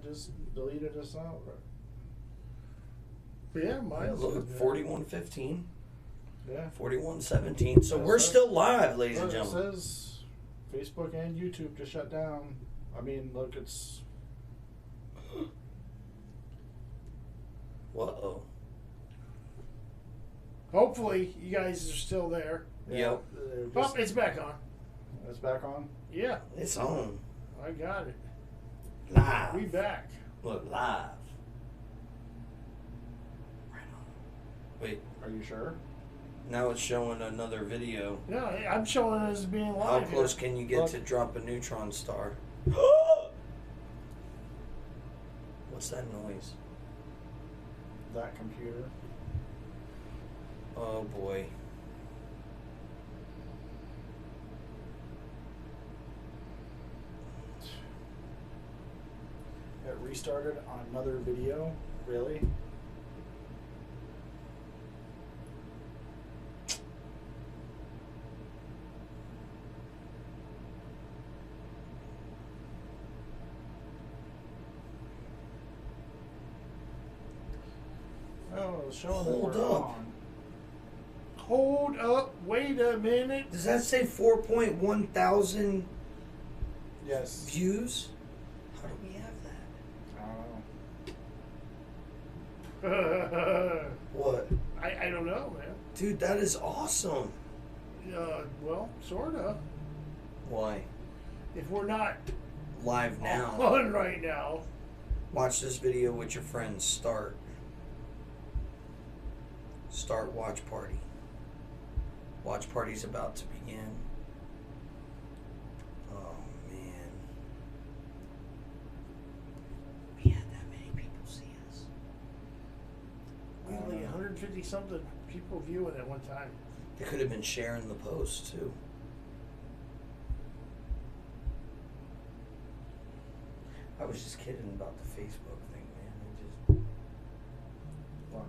just deleted us out. Yeah, mine's look, 41:15. Yeah. 41:17. So we're still live, ladies and It gentlemen. says Facebook and YouTube just shut down. I mean, look, it's... Uh-oh. Hopefully, you guys are still there. Yep. Oh, it's back on. It's back on? Yeah, It's on. I got it. Live. We back. Look, live. Right on. Wait, Are you sure? now it's showing another video. No, I'm showing it as being How live. close here. can you get Look. to drop a neutron star? What's that noise? That computer. Oh boy. It restarted on another video? Really? Oh, it's showing that Hold we're up. on. Hold up. Wait a minute. Does that say 4.1 thousand Yes. views? How do we have that? I don't know. What? I don't know, man. Dude, that is awesome. Well, sort of. Why? If we're not Live now. on right now. Watch this video with your friends. Start watch party. Watch party's about to begin. Oh man. We had that many people see us. We had like 150 something people viewing at one time. They could have been sharing the post too. I was just kidding about the Facebook thing, man. Well,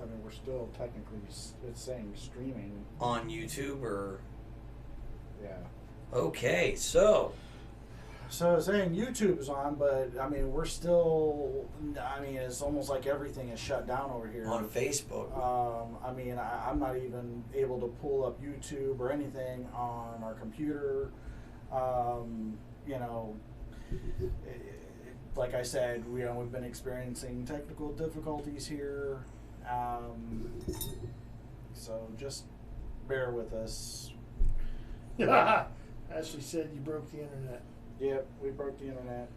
I mean, we're still technically, it's saying streaming. On YouTube or... Yeah. Okay, so... So it's saying YouTube is on, but I mean, we're still, I mean, it's almost like everything is shut down over here. On Facebook. I mean, I'm not even able to pull up YouTube or anything on our computer. You know, like I said, we've been experiencing technical difficulties here. So just bear with us. Ashley said you broke the internet. Yep, we broke the internet.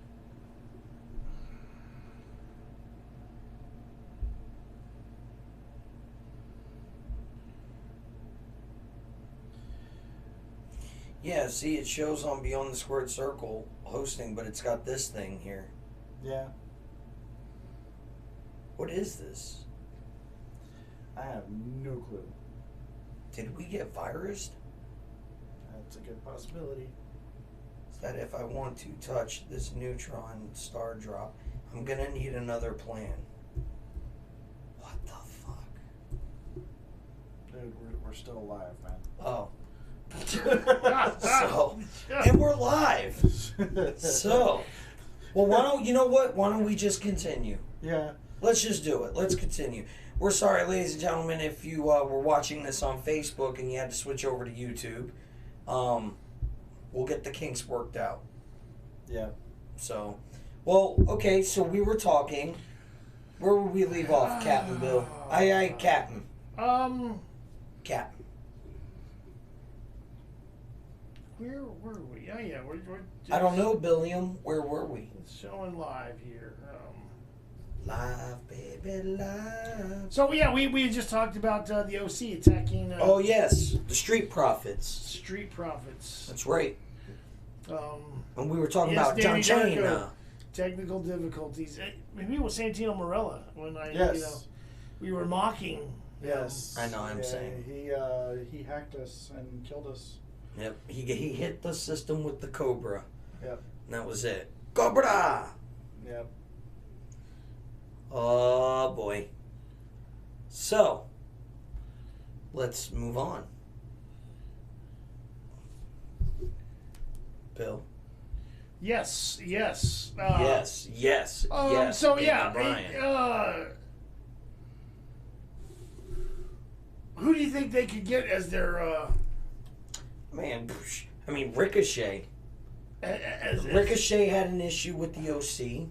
Yeah, see, it shows on Beyond the Squared Circle hosting, but it's got this thing here. Yeah. What is this? I have no clue. Did we get virused? That's a good possibility. Is that if I want to touch this neutron star drop, I'm gonna need another plan. What the fuck? Dude, we're still alive, man. Oh. So, and we're live. So, well, why don't we just continue? Yeah. Let's just do it. Let's continue. We're sorry, ladies and gentlemen, if you were watching this on Facebook and you had to switch over to YouTube. We'll get the kinks worked out. Yeah. So, well, okay, so we were talking. Where would we leave off, Captain Bill? Aye, Captain. Captain. Where were we? Yeah, we're just I don't know, Billiam. Where were we? showing live here. Live, baby, live. So yeah, we just talked about the OC attacking. Oh yes, the Street Profits. Street Profits. That's right. And we were talking yes, about John Danny Chain. Darko. Technical difficulties. Maybe it was Santino Morella when Yes. we were mocking. Yes. I know, I'm saying. He hacked us and killed us. Yep, he hit the system with the Cobra. Yep. And that was it. Cobra! Yep. Oh boy. So, let's move on. Bill, Yes. yes. So Daniel yeah, Bryan. who do you think they could get as their Man, I mean Ricochet. as Ricochet had an issue with the OC.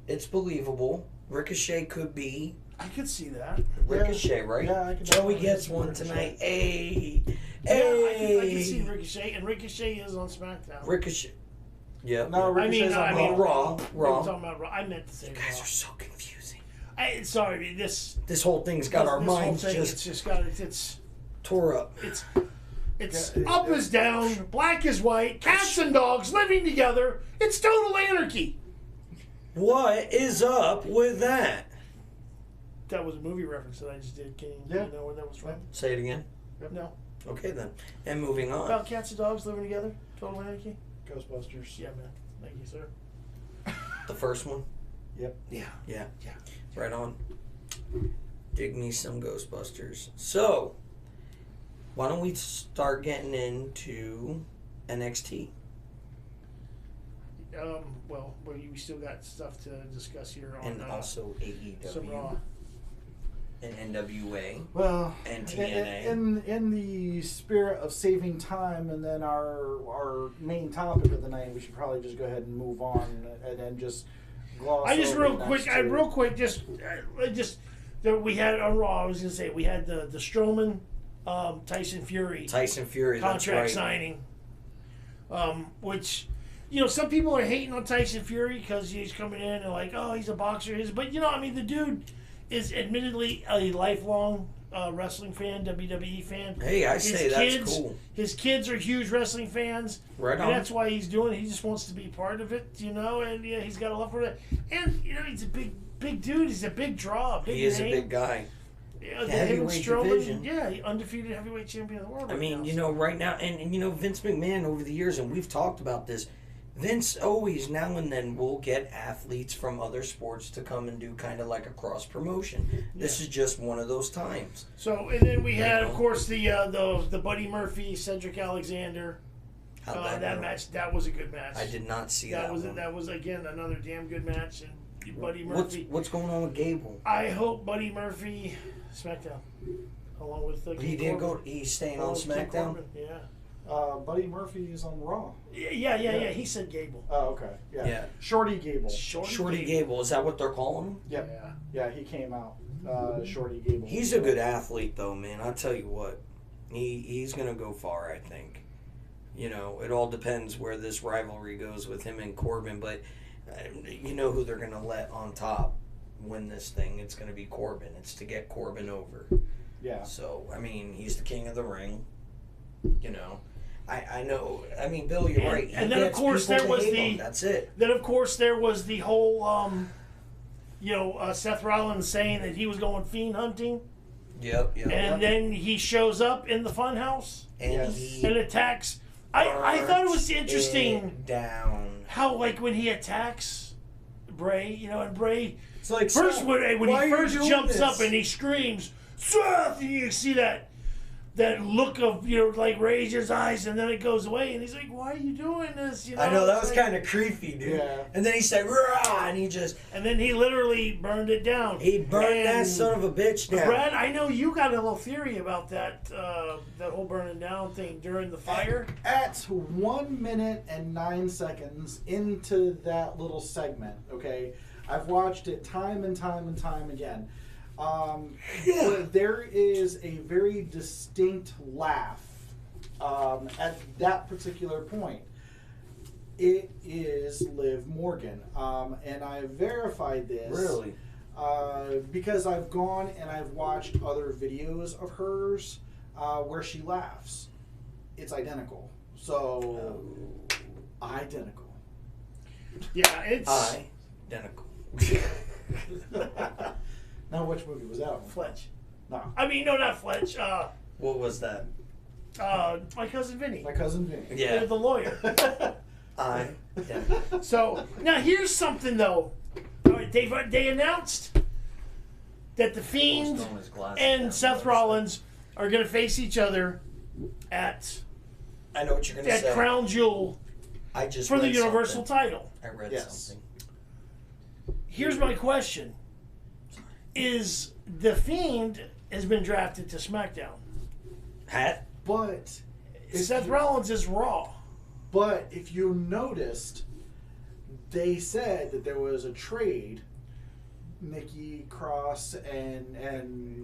It's believable. Ricochet could be I could see that. Ricochet, right? Yeah, I can Joey definitely gets see one Ricochet. tonight. Hey, Yeah, hey. I can see Ricochet, and Ricochet is on SmackDown. Ricochet. Yeah. No, Ricochet's I on mean Raw. We're talking about Raw. I meant to say You guys Raw. are so confusing. Sorry, this Whole thing's got our this whole minds thing, just it's just got it's tore up. it's Yeah, up is down, black is white, cats and dogs living together. It's total anarchy. What is up with that? That was a movie reference that I just did. Can you know where that was from? Say it again. No. Okay then. And moving on. About cats and dogs living together. Total anarchy. Ghostbusters. Yeah, man. Thank you, sir. The first one. Yep. Yeah. Right on. Dig me some Ghostbusters. So, why don't we start getting into NXT? Well, we still got stuff to discuss here on And also some Raw. AEW and NWA Well, and TNA. in the spirit of saving time, and then our main topic of the night, we should probably just go ahead and move on, and then just gloss. I just over real the quick, next two. just that we had on Raw. I was gonna say we had the Strowman, Tyson Fury That's contract right. signing, which. Some people are hating on Tyson Fury because he's coming in and like, oh, he's a boxer. But, the dude is admittedly a lifelong wrestling fan, WWE fan. Hey, I say that's cool. His kids are huge wrestling fans. Right on. And that's why he's doing it. He just wants to be part of it, and yeah, he's got a love for it. And, he's a big dude. He's a big draw. He is a big guy. Yeah, Heavyweight division. Yeah, he undefeated heavyweight champion of the world. I mean, right now, and Vince McMahon over the years, and we've talked about this, Vince always now and then will get athletes from other sports to come and do kind of like a cross promotion. This is just one of those times. So, and then we had, of course, the Buddy Murphy, Cedric Alexander. That match, that was a good match. I did not see that. That was again another damn good match. And Buddy Murphy. What's going on with Gable? I hope Buddy Murphy SmackDown, along with He did go. He's staying on SmackDown. Yeah. Buddy Murphy is on Raw. Yeah. He said Gable. Oh, okay. Yeah. Shorty Gable. Shorty Gable. Is that what they're calling him? Yep. Yeah, he came out. Shorty Gable. He's a good athlete, though, man. I'll tell you what. He's gonna go far, I think. It all depends where this rivalry goes with him and Corbin, but you know who they're gonna let on top win this thing. It's gonna be Corbin. It's to get Corbin over. Yeah. So, he's the king of the ring. I know. Bill, you're right. And then, of course, there was that's it. Then, of course, there was the whole, Seth Rollins saying that he was going fiend hunting. Yep. And then he shows up in the funhouse and attacks. I thought it was interesting down how, like, when he attacks Bray, and Bray, it's like first when he first jumps this? up and he screams, Seth, and you see that look of, like, raise his eyes, and then it goes away, and he's like, why are you doing this? I know, that was kind of creepy, dude. Yeah. And then he said, rah, and and then he literally burned it down. He burned that son of a bitch down. Brad, I know you got a little theory about that whole burning down thing during the fire. At 1 minute and 9 seconds into that little segment, okay, I've watched it time and time and time again. There is a very distinct laugh at that particular point. It is Liv Morgan, and I verified this. Really? Because I've gone and I've watched other videos of hers where she laughs. It's identical. So, identical. Yeah, it's... Identical. Now, which movie was that one? Fletch. No. No, not Fletch. What was that? My cousin Vinny. My cousin Vinny. Yeah. The lawyer. Identical. So, now here's something, though. All right, they announced that The Fiend and Seth Rollins are going to face each other at I know what you're going to say. Crown Jewel I just for the read Universal something. title. I read Yes. something. Here's my question: is The Fiend has been drafted to SmackDown? Hat? But Seth Rollins is Raw. But if you noticed, they said that there was a trade. Nikki Cross and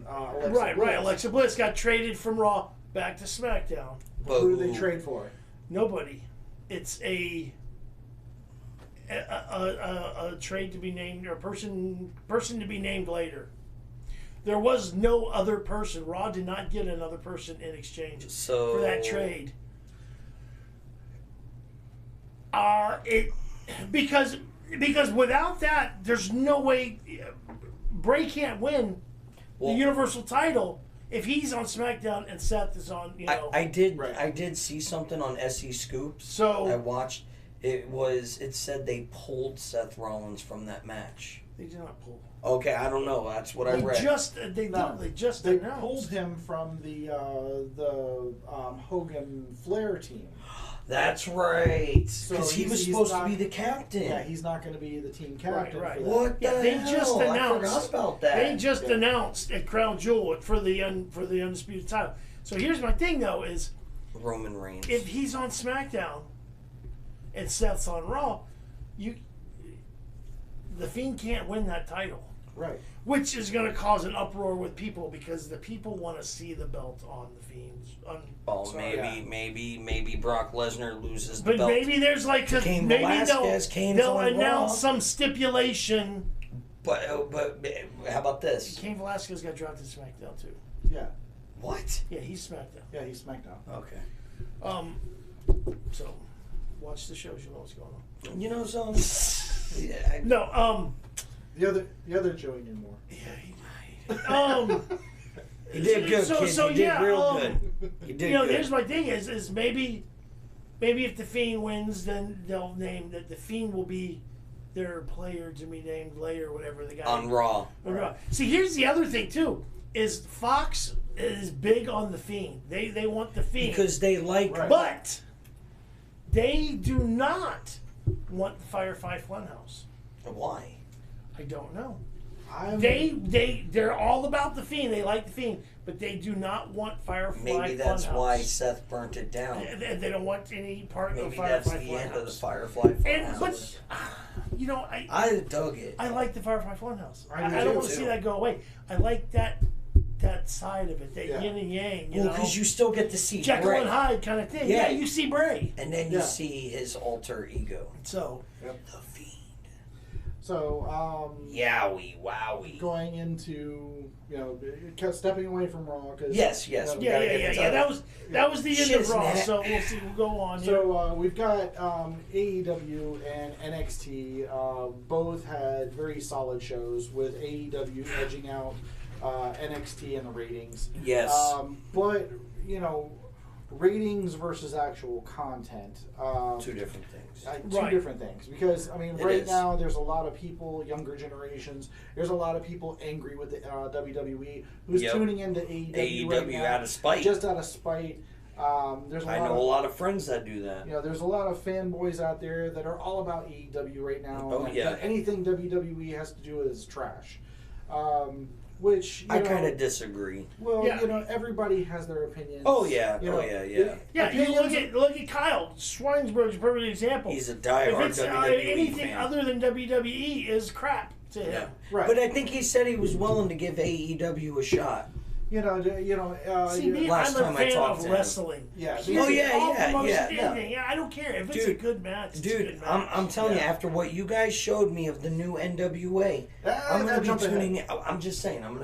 Alexa Right. Bliss. Alexa Bliss got traded from Raw back to SmackDown. But Who did they trade for? Nobody. It's a trade to be named, or a person to be named later. There was no other person. Raw did not get another person in exchange for that trade. Because without that, there's no way Bray can't win the Universal title if he's on SmackDown and Seth is on. I did see something on SE Scoops. So I watched. It said they pulled Seth Rollins from that match. They did not pull. Okay, I don't know. That's what I read. They announced. pulled him from the Hogan Flair team. That's right. So Because he was supposed to be the captain. Yeah, he's not going to be the team captain. Right. For that. What the They hell? just announced. I forgot about that. They just announced at Crown Jewel for the undisputed title. So here's my thing though: is Roman Reigns. if he's on SmackDown and Seth's on Raw, the Fiend can't win that title. Right. Which is going to cause an uproar with people because the people want to see the belt on the Fiend's. Maybe Brock Lesnar loses the But belt. maybe there's like Cain maybe Velasquez, Kane's they'll on announce Raw. some stipulation. But how about this? Cain Velasquez got drafted to SmackDown too. Yeah. What? Yeah, he's SmackDown. Yeah, he's SmackDown. Okay. So watch the shows. You know what's going on. You know some. No. The other Joey Moore. Yeah. He did good, kid. So he did yeah, real good. He did good. Here's my thing: is maybe if the Fiend wins, then they'll name that the Fiend will be their player to be named later, whatever the guy on Raw. Right. See, here's the other thing too: is Fox is big on the Fiend. They want the Fiend Because they like. Right. but they do not want the Firefly Funhouse. Why? I don't know. They're all about the Fiend. They like the Fiend, but they do not want Firefly Funhouse. Maybe that's why Seth burnt it down. They don't want any part of Maybe Firefly that's the Funhouse. end of the Firefly Funhouse. But I dug it. I like the Firefly Funhouse. I do I don't too. want to see that go away. I like that side of it, that yin and yang. You know, because you still get to see Jekyll Bray. and Hyde kind of thing. Yeah. Yeah, you see Bray. And then you see his alter ego. So The Fiend. So, Yowie, wowie. going into, stepping away from Raw. Cause, Yes. yeah. Gotta get That was the end Shit of Raw. isn't So we'll see. We'll go on. Here. So we've got AEW and NXT. Both had very solid shows, with AEW edging out NXT in the ratings. Yes. But ratings versus actual content. Two different things. Two different things. Because, right now there's a lot of people, younger generations, there's a lot of people angry with the WWE who's tuning into AEW right now, out of spite. just out of spite. I know a lot of friends that do that. There's a lot of fanboys out there that are all about AEW right now. Oh, yeah. Anything WWE has to do with is trash. Which I kind of disagree. Well, Yeah. Everybody has their opinions. Oh yeah, You know, yeah. Yeah, you look at Kyle. Schweinsberg's a perfect example. He's a diehard If it's WWE anything fan. other than WWE is crap to him. Yeah. Right. But I think he said he was willing to give AEW a shot. See, me, Last I'm a time I fan talked of to him. wrestling. Yeah. Period. Oh, yeah, All yeah, promotion, yeah. anything. Yeah, I don't care if it's a good match. It's a Dude, good match. I'm telling you, after what you guys showed me of the new NWA, I'm gonna be tuning. I'm just saying, I'm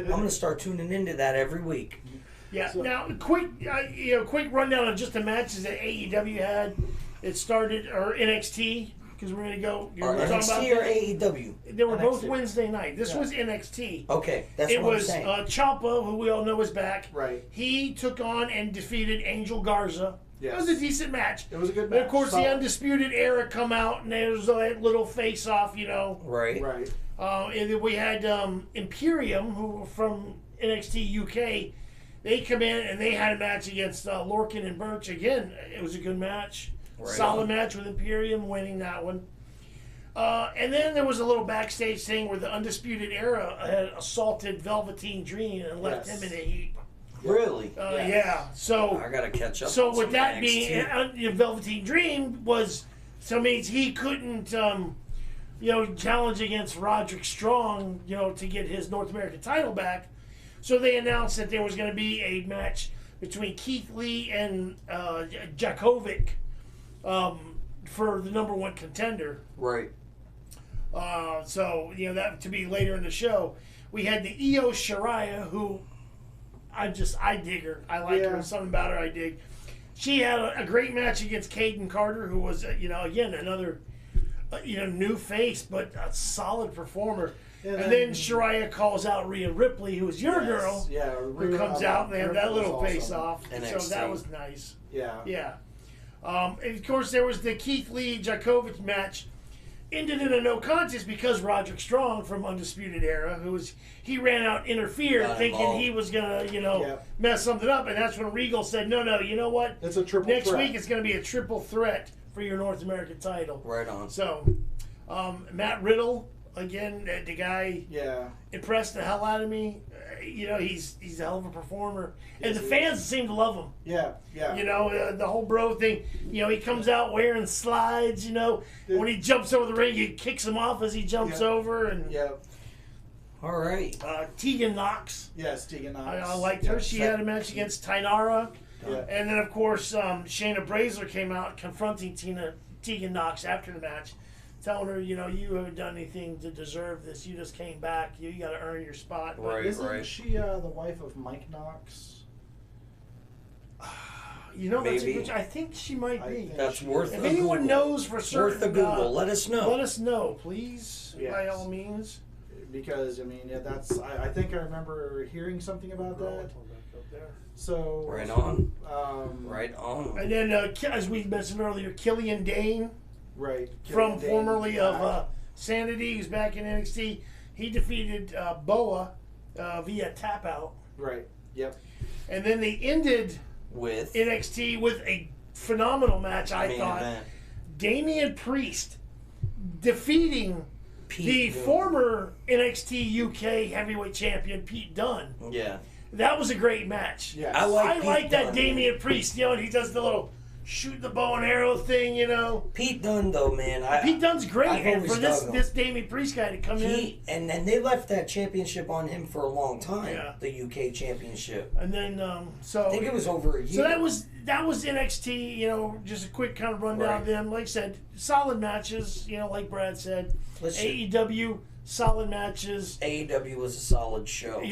gonna start tuning into that every week. Yeah. So- Now, quick rundown of just the matches that AEW had. It started or NXT because we're gonna go. Or We're talking NXT about or AEW? They were both NXT. Wednesday night. This Yeah. was NXT. Okay, that's It what was I'm saying. Ciampa, who we all know is back. Right. He took on and defeated Angel Garza. Yes. It was a decent match. It was a good But match. of course, Solid. the Undisputed Era come out, and there was that little face-off, Right. Right. And then we had Imperium, who were from NXT UK. They come in, and they had a match against Lorcan and Birch. Again, it was a good match. Solid match with Imperium winning that one. And then there was a little backstage thing where the Undisputed Era had assaulted Velveteen Dream and left him in a heap. Really? Yeah. So I gotta catch up. So on with some that NXT. being, Velveteen Dream was, so means he couldn't, challenge against Roderick Strong, to get his North American title back. So they announced that there was going to be a match between Keith Lee and Djokovic for the number one contender. Right. So that to be later in the show. We had the Io Shirai, who I dig her. I like her. Something about her I dig. She had a great match against Caden Carter, who was again another new face, but a solid performer. And then Shirai calls out Rhea Ripley, who is your girl, who comes out and they have that little face off. So that was nice. Yeah. And of course, there was the Keith Lee Djokovic match. Ended in a no contest because Roderick Strong from Undisputed Era, he ran out, interfered, thinking he was gonna, mess something up, and that's when Regal said, "No, you know what? It's a triple Next threat. week it's going to be a triple threat for your North American title." Right on. So, Matt Riddle again, the guy, impressed the hell out of me. He's a hell of a performer, and the fans seem to love him. Yeah. The whole bro thing. He comes out wearing slides. When he jumps over the ring, he kicks him off as he jumps over. And all right. Tegan Knox. Yes, Tegan Knox. I liked her. She had a match against Tainara. And then of course Shayna Baszler came out confronting Tegan Knox after the match, telling her, you haven't done anything to deserve this. You just came back. You got to earn your spot. Isn't she the wife of Mike Knox? That's a good. I think she might be. That's worth. If anyone knows for certain, worth a Google. Let us know. Let us know, please, by all means. Because that's. I think I remember hearing something about that. So right on. Right on. And then, as we mentioned earlier, Killian Dane. Right. From formerly of Sanity, who's back in NXT. He defeated Boa via tap out. Right. Yep. And then they ended with NXT with a phenomenal match, I thought. Event. Damian Priest defeating the former NXT UK heavyweight champion, Pete Dunne. Yeah. That was a great match. Yes. I like that Dunne. Damian Priest, and he does the little shoot the bow and arrow thing, Pete Dunne, though, man. Pete Dunne's great, I've and for always dug this Damian Priest guy to come in. And then they left that championship on him for a long time. Yeah. The UK championship. And then, I think it was over a year. So that was NXT, just a quick kind of rundown of them. Like I said, solid matches, like Brad said. AEW, solid matches. AEW was a solid show.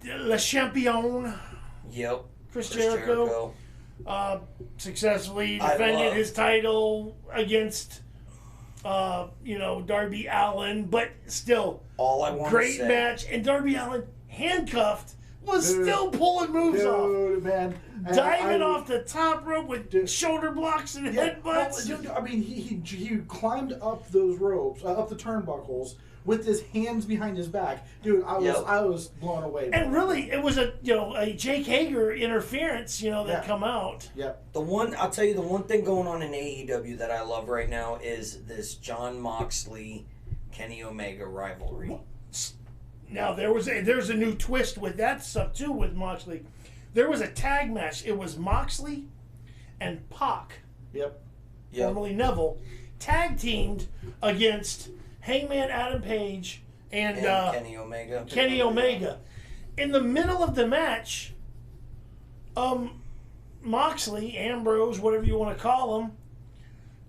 Le Champion. Yep. Chris Jericho. Successfully defended his title against, Darby Allin, but still, all I want great match. And Darby Allin, handcuffed, was still pulling moves off. Man. Diving off the top rope with shoulder blocks and headbutts. Well, he climbed up those ropes, up the turnbuckles, with his hands behind his back. Dude, I was blown away. And really, it was a Jake Hager interference, that come out. Yep. I'll tell you, the one thing going on in AEW that I love right now is this Jon Moxley, Kenny Omega rivalry. Now there's a new twist with that stuff too with Moxley. There was a tag match. It was Moxley and Pac. Yep. Formerly Neville, tag teamed against Hangman Adam Page and Kenny Omega. Kenny Omega. In the middle of the match, Moxley, Ambrose, whatever you want to call him,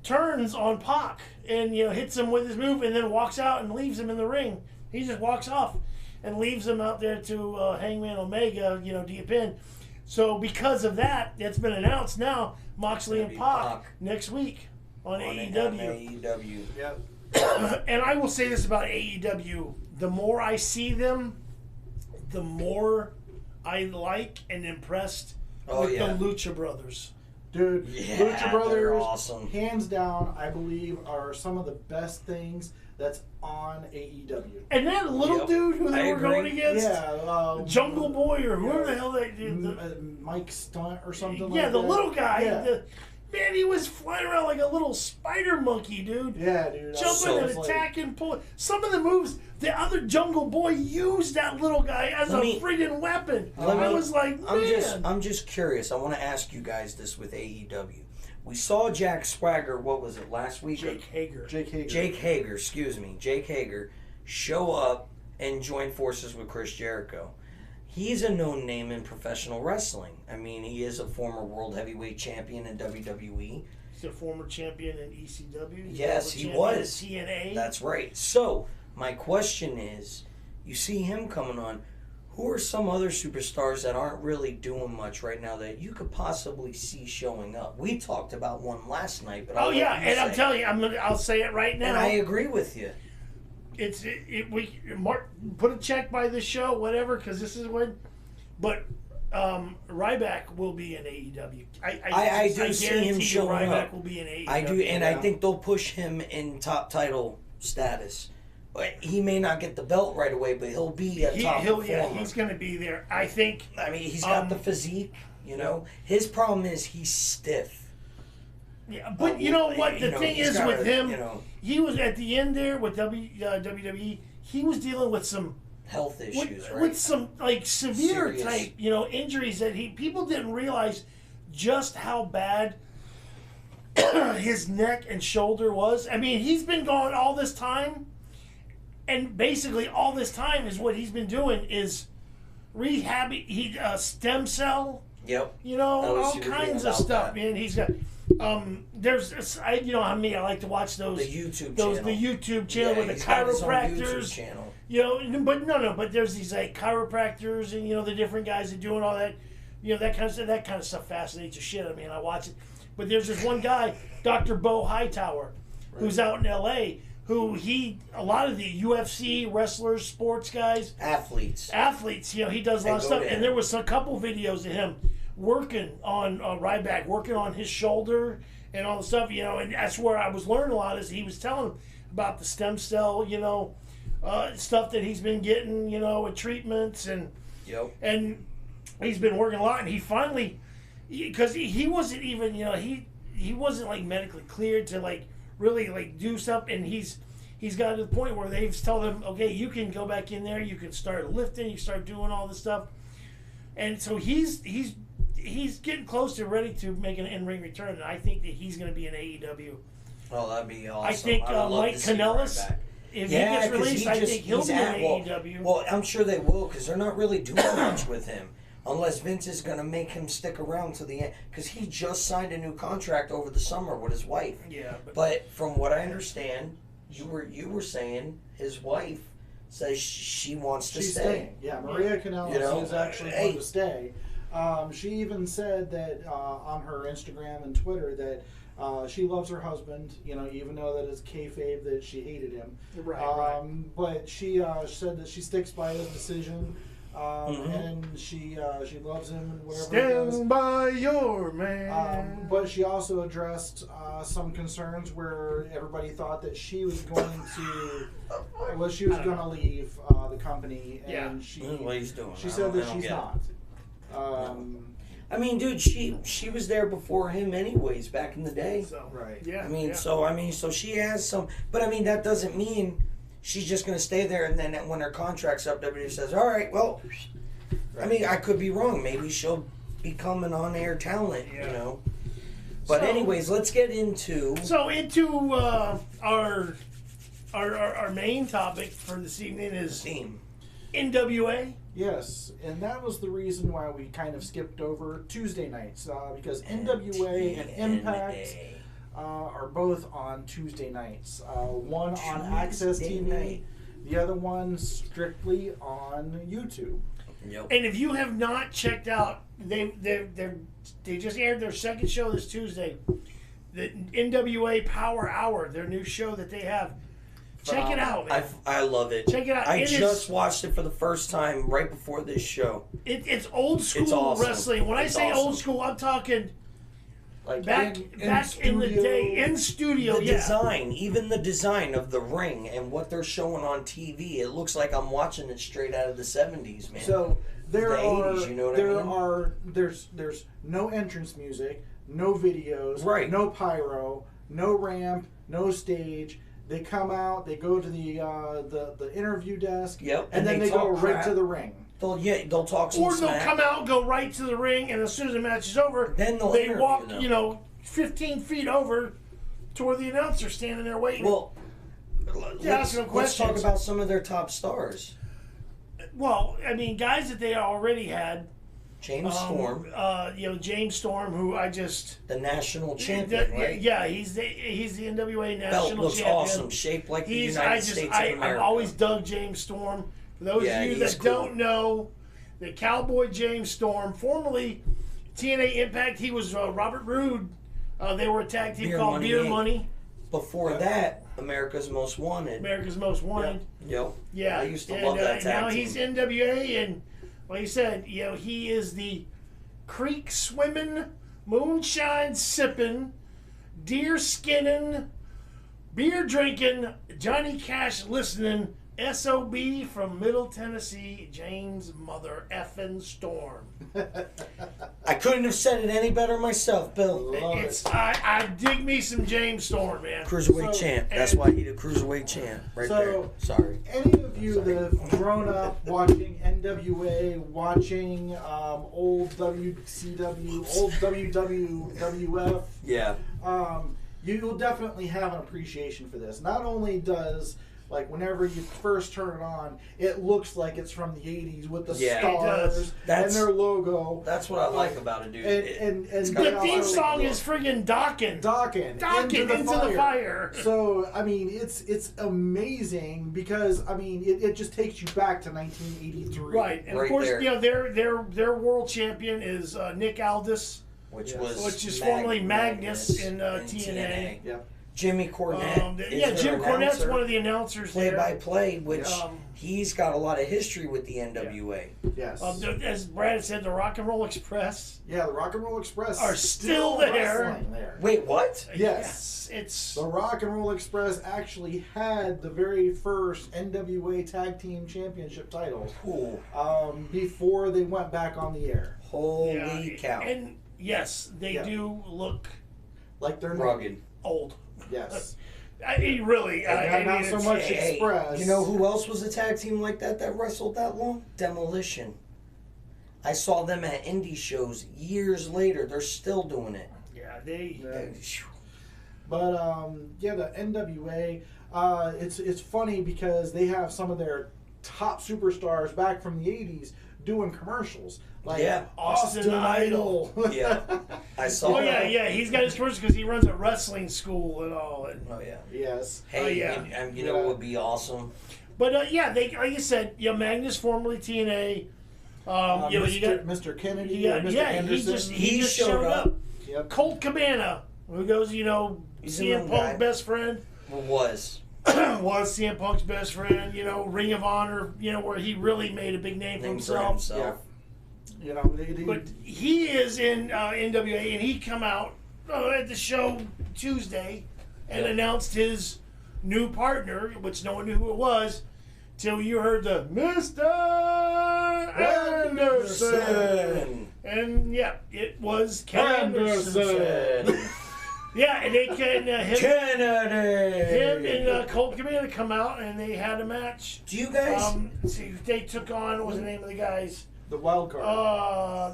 turns on Pac and hits him with his move and then walks out and leaves him in the ring. He just walks off and leaves him out there to Hangman Omega, deep in. So because of that, it's been announced now, Moxley and Pac next week on AEW. Yep. And I will say this about AEW. The more I see them, the more I like and impressed with the Lucha Brothers. Dude, Lucha Brothers, they're awesome. Hands down, I believe, are some of the best things that's on AEW. And that little dude who they were going against, Jungle Boy or whoever the hell they did, Mike Stunt or something. Yeah, like the that. little guy. Yeah. Man, he was flying around like a little spider monkey, dude. Yeah, dude. Jumping and attacking, pulling. Some of the moves, the other Jungle Boy used that little guy as a friggin' weapon. I was like, man. I'm just curious. I want to ask you guys this with AEW. We saw Jack Swagger, what was it, last week? Jake Hager, Jake Hager show up and join forces with Chris Jericho. He's a known name in professional wrestling. I mean, he is a former world heavyweight champion in WWE. He's a former champion in ECW. Yes, he was. TNA. That's right. So, my question is, you see him coming on. Who are some other superstars that aren't really doing much right now that you could possibly see showing up? We talked about one last night, but I'm telling you, I'll say it right now. And I agree with you. Mark, put a check by the show, whatever, because this is when. But Ryback will be in AEW. I do see him showing Ryback up. will be in AEW. I do, and I think they'll push him in top title status. He may not get the belt right away, but he'll be a top performer. Yeah, he's going to be there. I think. I mean, he's got the physique. You know, his problem is he's stiff. Yeah, but you know what? The thing is with him, you know, he was at the end there with WWE. He was dealing with some health issues, right? With some like severe Serious type, injuries that people didn't realize just how bad his neck and shoulder was. I mean, he's been gone all this time, and basically all this time is what he's been doing is rehabbing. Stem cell. Yep. All kinds of stuff, man. He's got. I like to watch those. The YouTube channel with the chiropractors. But there's these like chiropractors and the different guys that doing all that, that kind of stuff fascinates the shit out of me, and I watch it. But there's this one guy, Dr. Bo Hightower, who's out in LA, a lot of the UFC wrestlers, sports guys, athletes, he does a lot of stuff, and there was a couple videos of him working on Ryback, working on his shoulder and all the stuff, and that's where I was learning a lot. Is he was telling about the stem cell, stuff that he's been getting, with treatments and he's been working a lot, and he finally, because he wasn't even, he wasn't like medically cleared to like really like do stuff, and he's got to the point where they've told him, okay, you can go back in there, you can start lifting, you can start doing all this stuff, and so he's getting close to ready to make an in-ring return, and I think that he's going to be in AEW. Oh, that'd be awesome. I think Mike Kanellis, if he gets released, I think he'll be in AEW. Well, I'm sure they will, because they're not really doing much with him, unless Vince is going to make him stick around to the end, because he just signed a new contract over the summer with his wife. Yeah, but from what I understand, you were saying his wife says she wants to stay. Staying. Yeah, Maria Kanellis is actually going to stay. She even said that on her Instagram and Twitter that she loves her husband, even though that it's kayfabe that she hated him. Right. But she said that she sticks by his decision, and she loves him and whatever he does. Stand by your man. But she also addressed some concerns where everybody thought that she was going to, leave the company, and she said that she's not. I mean, dude, she was there before him anyways back in the day. Right. Yeah. So she has some, but I mean that doesn't mean she's just going to stay there, and then when her contract's up, WWE says, all right, well, I mean, I could be wrong. Maybe she'll become an on-air talent, But anyways, let's get into our main topic for this evening is theme. NWA. Yes, and that was the reason why we kind of skipped over Tuesday nights, because NWA and Impact are both on Tuesday nights. One on Access TV, the other one strictly on YouTube. Yep. And if you have not checked out, they just aired their second show this Tuesday, the NWA Power Hour, their new show that they have. Check it out, man. I love it. Check it out. I just watched it for the first time right before this show. It's old school awesome. Wrestling. When I say old school, I'm talking like back in the day, in studio. The design, even the design of the ring and what they're showing on TV, it looks like I'm watching it straight out of the 70s, man. So there's no entrance music, no videos, Right. no pyro, no ramp, no stage. They come out, they go to the interview desk, Yep, and then they go talk right crap. to the ring. They'll talk some Or they'll smack. come out, go right to the ring, and as soon as the match is over, Then they'll they interview walk, them. 15 feet over to where the announcer's standing there waiting. Well, ask them let's talk questions. about some of their top stars. Well, I mean, guys that they already had. James Storm, James Storm, who I just. the national champion, right? Yeah, he's the NWA Belt national looks champion. awesome, shaped like the United States of America. I've always dug James Storm. For those Yeah, of you he's that cool. don't know, the Cowboy James Storm, formerly TNA Impact, he was Robert Roode. They were a tag team Beer called Money Beer Inc. Money, Before that, America's Most Wanted. America's Most Wanted. Yep. Yeah, I used to and, love that tag now team. he's NWA, and like you said, he is the creek swimming, moonshine sipping, deer skinning, beer drinking, Johnny Cash listening, SOB from Middle Tennessee, James Mother Effin' Storm. I couldn't have said it any better myself, Bill. I dig me some James Storm, man. Cruiserweight So- champ. That's why he the cruiserweight champ right So- there. Sorry. Any of you that have grown up watching NWA, watching old WCW, old WWF, Yeah. you will definitely have an appreciation for this. Not only does, like, whenever you first turn it on, it looks like it's from the 80s with the Yeah, it does. stars and That's- their logo. That's what I like about it, dude. And It's The got theme a song look. is friggin' Dockin'. Docking Into the fire. So I mean, it's amazing because I mean, it just takes you back to 1983. Right, and Right of course, there. their world champion is Nick Aldis, Which Yes. was which is formerly Magnus in TNA. Yep. Jimmy Cornette. Jim Cornette's one of the announcers play there. by play, which Um, he's got a lot of history with the NWA. Yes. As Brad said, the Rock and Roll Express. Yeah, the Rock and Roll Express Are still there. wrestling there. Wait, what? Yes. It's The Rock and Roll Express actually had the very first NWA Tag Team Championship title Cool. before they went back on the air. Holy cow. And yes, they Yeah. do look Like they're Rugged. old. Yes. I mean, really, And not so it's- much Hey, Express. you know who else was a tag team like that wrestled that long? Demolition. I saw them at indie shows years later. They're still doing it. Yeah, they. Yeah. But the NWA, it's funny because they have some of their top superstars back from the 80s doing commercials. Like Yeah. Austin Idol. Yeah, I saw Oh that. yeah. He's got his commercials because he runs a wrestling school and all. And, Oh yeah. Yes. Hey, Oh, yeah. and you know what would be awesome? but they like you said, Magnus formerly TNA. You got Mr. Kennedy or Mr. Anderson. he just showed showed up. Yep. Colt Cabana, who goes, He's a CM young Punk's guy. best friend. Was Was CM Punk's best friend, Ring of Honor, where he really made a big name for named for himself. himself. Yeah. They But he is in NWA, and he come out at the show Tuesday and Yep. announced his new partner, which no one knew who it was, till you heard the Mr. Anderson. And yeah, it was Ken Anderson. Yeah, and they can him Kennedy. and Colt Cabana come out, and they had a match. Do you guys? They took on, what was the name of the guys? the wild card.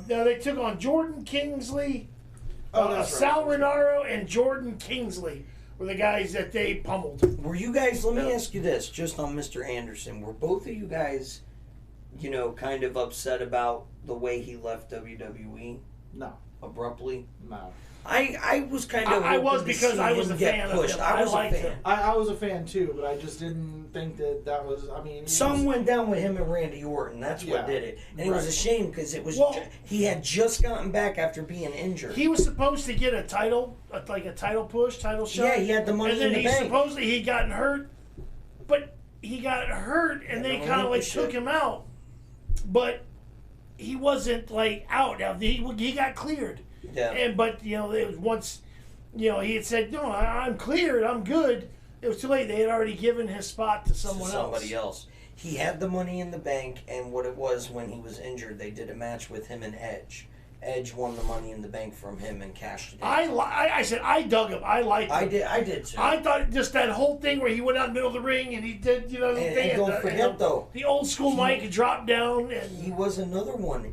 No, they took on Jordan Kingsley, That's Sal right. Renaro, and Jordan Kingsley were the guys that they pummeled. Were you guys? Let me ask you this, just on Mr. Anderson. Were both of you guys, kind of upset about the way he left WWE No. abruptly? No. I was kind of. I was hoping to because see I was him a get fan of pushed. him. I was a liked fan. him. I was a fan too, but I just didn't think that was. I mean, Some went down with him and Randy Orton. That's what Yeah. did it, and it was a Right. shame because it was Well- he had just gotten back after being injured. He was supposed to get a title, like a title push, title shot. Yeah, he had the money and then in the he bank. supposedly he gotten hurt, but he got hurt, and they kind of like took him out, but he wasn't like out. Now he got cleared, Yeah. but it was once, he had said no, I'm cleared, I'm good. It was too late. They had already given his spot to somebody else. He had the money in the bank, and what it was when he was injured, they did a match with him and Edge. Edge won the Money in the Bank from him and cashed it in. I said I dug him. I liked him. I did too. I thought just that whole thing where he went out in the middle of the ring and he did, the thing. And don't forget, though, the old school mic dropped down. And he was another one.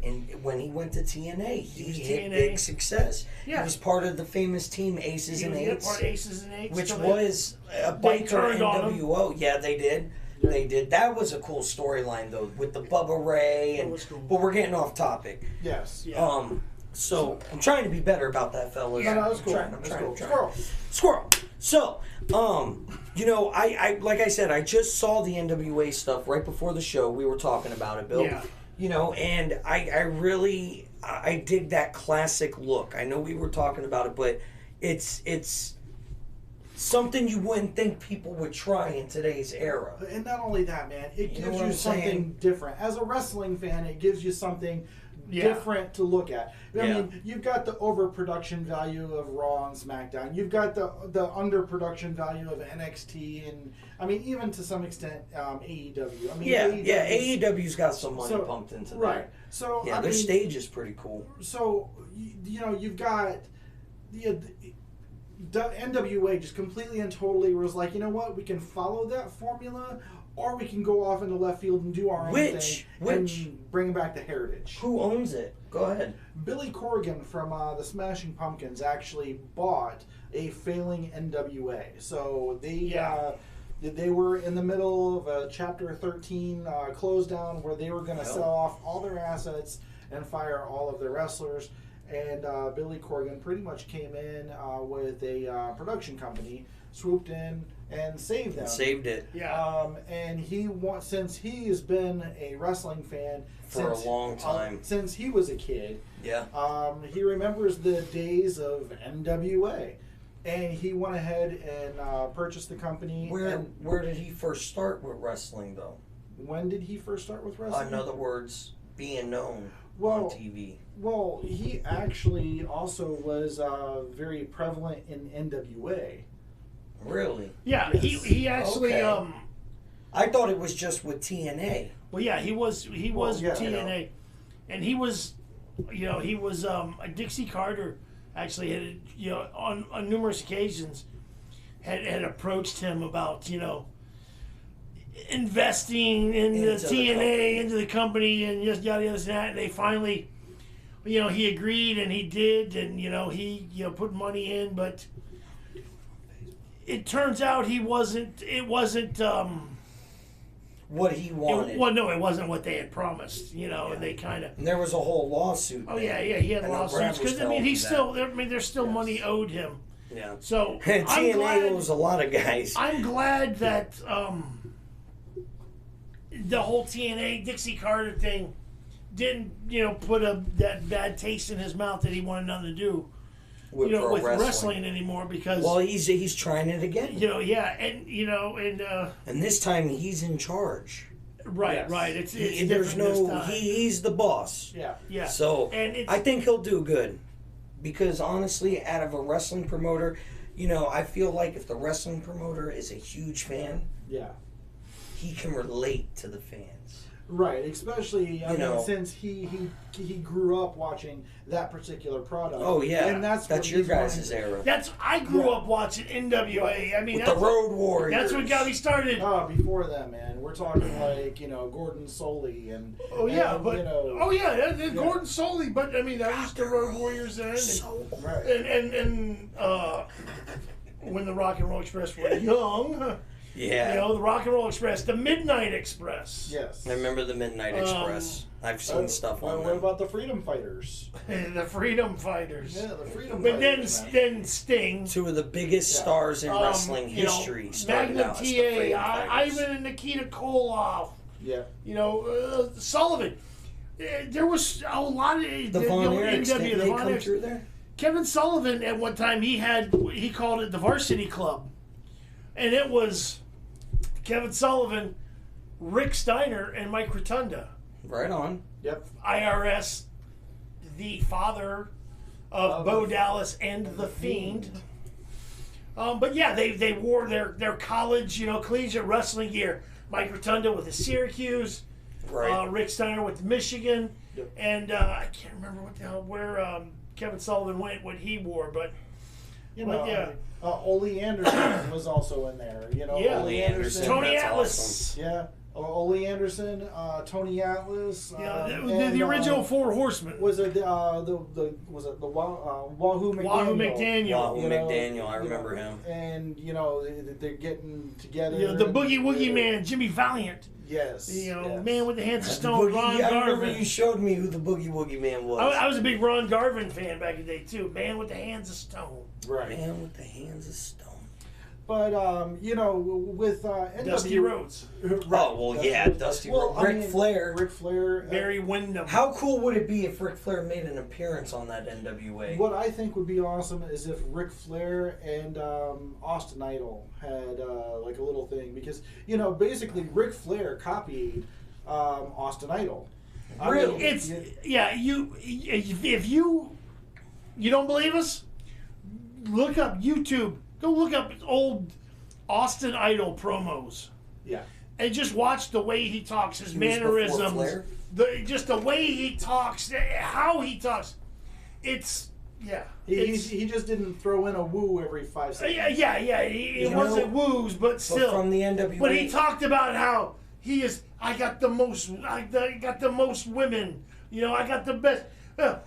When he went to TNA, he hit TNA. big success. Yeah. He was part of the famous team Aces and Eights. Part of Aces and Eights. Which so was a biker turned on him. NWO. Yeah, they did. Yeah. They did. That was a cool storyline, though, with the Bubba Ray. That was cool. But we're getting off topic. Yes. Yeah. So I'm trying to be better about that, fellas. No, that's cool. I'm trying. Squirrel. So, I like I said, I just saw the NWA stuff right before the show. We were talking about it, Bill. Yeah. And I really dig that classic look. I know we were talking about it, but it's something you wouldn't think people would try in today's era. And not only that, man, it You know gives what you I'm something saying? different. As a wrestling fan, it gives you something different to look at. I mean, you've got the overproduction value of Raw and SmackDown. You've got the underproduction value of NXT, and I mean, even to some extent, AEW. I mean, AEW's got some money pumped into right. there. So Yeah, their stage is pretty cool. So you've got the NWA just completely and totally was like, you know what, we can follow that formula, or we can go off into left field and do our own thing and bring back the heritage. Who owns it? Go ahead. Billy Corgan from the Smashing Pumpkins actually bought a failing NWA. So they were in the middle of a Chapter 13 close down where they were going to sell off all their assets and fire all of their wrestlers. And Billy Corgan pretty much came in with a production company, swooped in and saved them. Saved it. Yeah. And since he has been a wrestling fan for a long time, since he was a kid. Yeah. He remembers the days of NWA, and he went ahead and purchased the company. Where did he first start with wrestling, though? When did he first start with wrestling? In other words, being known on TV. Well, he actually also was very prevalent in NWA. Really? Yeah, Yes. he actually I thought it was just with TNA. Well, yeah, he was TNA, and he was a Dixie Carter. Actually, had on numerous occasions had approached him about investing in the TNA into the company and just yada yada and that. And they finally, he agreed and he did, and he put money in, but it turns out it wasn't what he wanted. It wasn't what they had promised, and they kind of. And there was a whole lawsuit. Oh yeah, he had lawsuits because there's still money owed him. Yeah. So TNA owes a lot of guys. I'm glad that the whole TNA Dixie Carter thing didn't put that bad taste in his mouth that he wanted nothing to do with wrestling anymore, because he's trying it again. And this time he's in charge. Right, yes. right. It's there's different this no time. he's the boss. Yeah. So and I think he'll do good, because honestly, out of a wrestling promoter, I feel like if the wrestling promoter is a huge fan, he can relate to the fans. Right, especially since he grew up watching that particular product. Oh yeah, and that's your guys' era. I grew up watching NWA. I mean, with the Road Warriors. That's what got me started. Before that, man, we're talking like Gordon Soley and Gordon Soley. But I mean, that was the Road Warriors then, right. and when the Rock and Roll Express were young. Yeah. The Rock and Roll Express, the Midnight Express. Yes. I remember the Midnight Express. I've seen stuff on What them. about the Freedom Fighters? The Freedom Fighters. Yeah, the Freedom Fighters. But then Sting. Two of the biggest stars in wrestling history started Magnum out as the Freedom TA, Fighters. Ivan and Nikita Koloff. Yeah. Sullivan. There was a lot of The Von Erichs, did they come through there? Kevin Sullivan at one time he called it the Varsity Club, and it was Kevin Sullivan, Rick Steiner, and Mike Rotunda. Right on. Yep. IRS, the father of Bo Dallas and the Fiend. But yeah, they wore their college, collegiate wrestling gear. Mike Rotunda with the Syracuse, Right. Rick Steiner went to Michigan, Yep. and I can't remember where Kevin Sullivan went, what he wore, but You know, yeah. Ole Anderson was also in there. You know, Yeah. Ole Ole Anderson. Tony That's Atlas. awesome. Yeah, Ole Anderson, Tony Atlas. The original Four Horsemen. Was it the Wahoo McDaniel? Wahoo McDaniel. Wahoo You know, McDaniel, I remember him. And they're getting together. The Boogie Woogie Man, Jimmy Valiant. Yes. Man with the hands of The stone, Boogie- Ron I remember Garvin. you showed me who the Boogie Woogie Man was. I was a big Ron Garvin fan back in the day too. Man with the hands of stone. Right. Man with the hands of stone. But with NWA, Dusty Rhodes. Right. Oh, well, yeah, Dusty Rhodes. Ric Flair. Ric Flair. Barry Windham. How cool would it be if Ric Flair made an appearance on that NWA? What I think would be awesome is if Ric Flair and Austin Idol had like a little thing, because basically Ric Flair copied Austin Idol. Really? It's if you don't believe us, look up YouTube. Go look up old Austin Idol promos Yeah. and just watch the way he talks, his He was before mannerisms, Flair? just the way he talks, how he talks. It's He just didn't throw in a woo every 5 seconds. It wasn't woos, but still. from the NWA. But he talked about how he is. I got the most women. I got the best.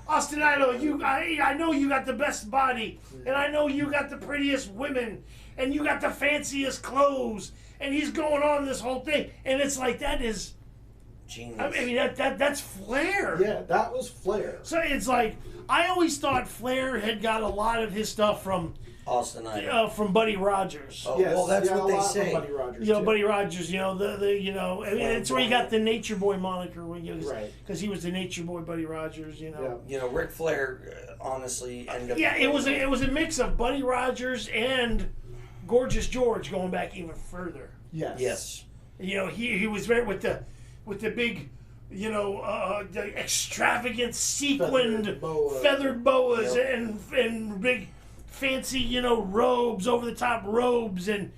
Austin Idol, I know you got the best body, and I know you got the prettiest women, and you got the fanciest clothes, and he's going on this whole thing, and it's like that is. Genius. I mean that's Flair. Yeah, that was Flair. So it's like I always thought Flair had got a lot of his stuff from Austin Idol. from Buddy Rogers. Oh, well, that's what a they lot say. from Buddy Rogers, You know, too. Buddy Rogers, it's where he got the Nature Boy moniker, Right. Because he was the Nature Boy, Buddy Rogers, Yeah. Ric Flair, honestly, ended up. Yeah, it was a mix of Buddy Rogers and Gorgeous George going back even further. Yes. Yes. He was very with the big, the extravagant sequined feathered boas Yep. and big fancy, robes, over the top robes and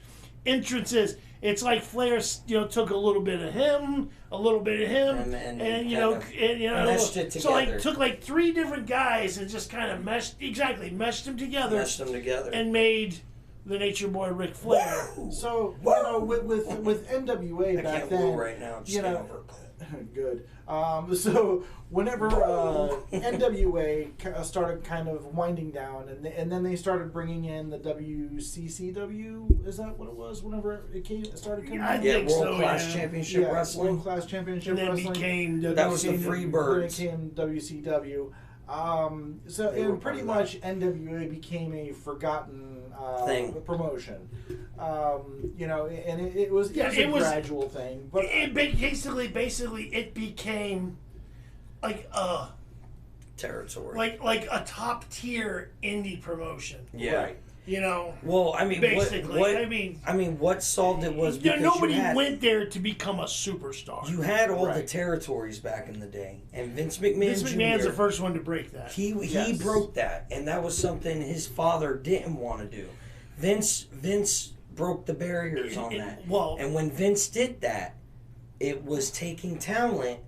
entrances. It's like Flair, took a little bit of him, a little bit of him, And meshed it so together. took like 3 different guys and just kind of meshed them together, and made the Nature Boy Ric Flair. So with NWA I back can't then, woo right now. I'm just getting over a cold. good. So whenever NWA started kind of winding down, and then they started bringing in the WCCW, is that what it was? Whenever it started coming I in? Yeah, think World so, Class yeah. Championship Wrestling. World Class Championship And then Wrestling. became That was the WCW. Freebirds. Then it became WCW. So They were and pretty part of much NWA became a forgotten thing. promotion. And it was a gradual thing. But Basically, it became like a Territory. like a top tier indie promotion. Yeah. Right. Well, I mean, Basically, what what solved it was because nobody you had, went there to become a superstar. You had all the Right. territories back in the day, and Vince McMahon Vince McMahon's Jr. the first one to break that. He Yes. broke that, and that was something his father didn't want to do. Vince broke the barriers on that. Well, And when Vince did that, it was taking talent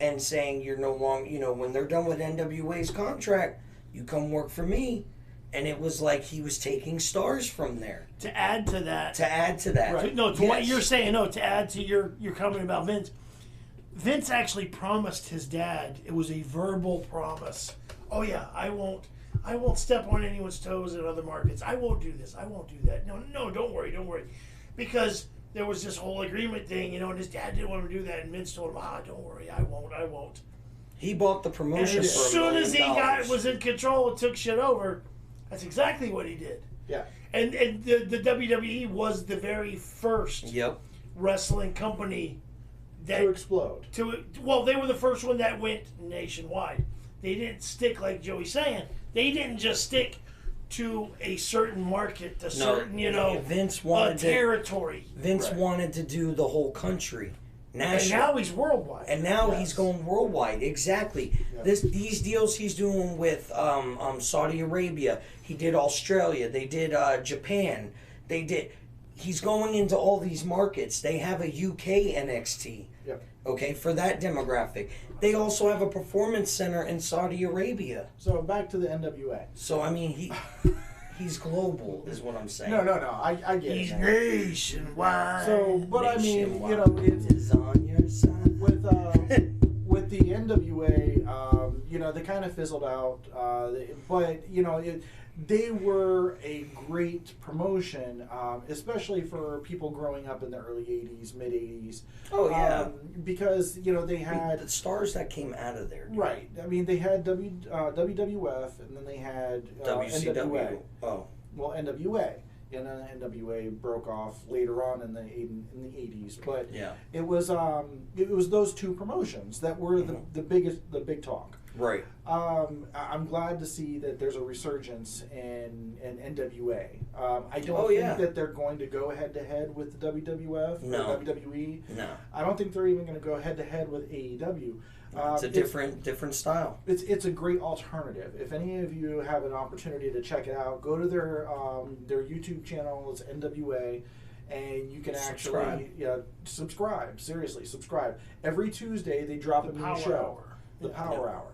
and saying you're no longer, when they're done with NWA's contract, you come work for me. And it was like he was taking stars from there. to add to that, To add to that. to what you're saying, to add to your comment about Vince. Vince actually promised his dad. It was a verbal promise. Oh yeah, I won't step on anyone's toes in other markets. I won't do this. I won't do that. No, don't worry. Because there was this whole agreement thing, and his dad didn't want him to do that, and Vince told him, don't worry, I won't. He bought the And promotion as for $1 soon million. as he was in control and took shit over, that's exactly what he did. Yeah. And the WWE was the very first Yep. wrestling company that To explode. they were the first one that went nationwide. They didn't stick, like Joey's saying, they didn't just stick to a certain market, certain Vince wanted territory. Vince Right. wanted to do the whole country, And national. now he's worldwide. And now Yes. he's going worldwide. Exactly. Yeah. These deals he's doing with Saudi Arabia. He did Australia. They did Japan. They did. he's going into all these markets. They have a UK NXT. Yep. Okay, for that demographic. They also have a performance center in Saudi Arabia. So back to the NWA. So I mean, he's global, is what I'm saying. No. I get He's it. nationwide. So, but I mean, you know, it's on your side. With the NWA, you know, they kind of fizzled out. But you know, they were a great promotion, especially for people growing up in the early '80s, mid '80s. Oh yeah, because you know they had the stars that came out of there. Dude. Right. I mean, they had WWF, and then they had WCW. NWA. Oh, Well, NWA, and then NWA broke off later on in the '80s. But yeah, it was those two promotions that were the big talk. right. I'm glad to see that there's a resurgence in NWA. I don't Oh, think yeah. that they're going to go head to head with the WWF No. or WWE. No, I don't think they're even going to go head to head with AEW. it's a different style. It's a great alternative. If any of you have an opportunity to check it out, go to their YouTube channel. It's NWA, and you can actually subscribe. Seriously, subscribe. Every Tuesday they drop a new show. The Power Hour.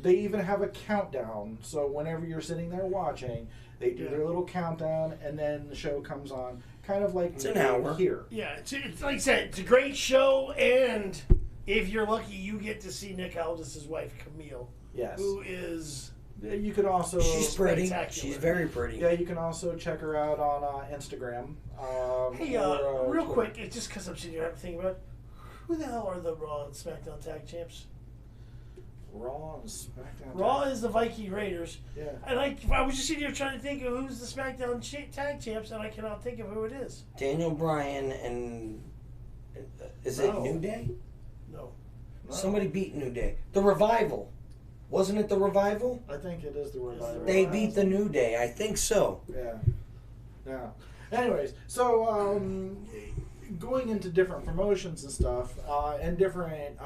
They even have a countdown. So whenever you're sitting there watching, they do their little countdown, and then the show comes on. Kind of like It's an hour here. Yeah, it's like I said, it's a great show, and if you're lucky, you get to see Nick Aldis' wife, Camille. Yes. Who is... You can also... She's pretty. spectacular. She's very pretty. Yeah, you can also check her out on Instagram. Hey, or, real Twitter. quick, it's just because I'm sitting here thinking about who the hell are the Raw and SmackDown Tag Champs? Raw and SmackDown. Raw is the Viking Raiders. Yeah. And I was just sitting here trying to think of who's the SmackDown Tag Champs, and I cannot think of who it is. Daniel Bryan and is it No. New Day? No. No. Somebody beat New Day. The Revival. Wasn't it the Revival? I think it is the Revival. They beat the New Day. I think so. Yeah. Yeah. Anyways, so going into different promotions and stuff, and different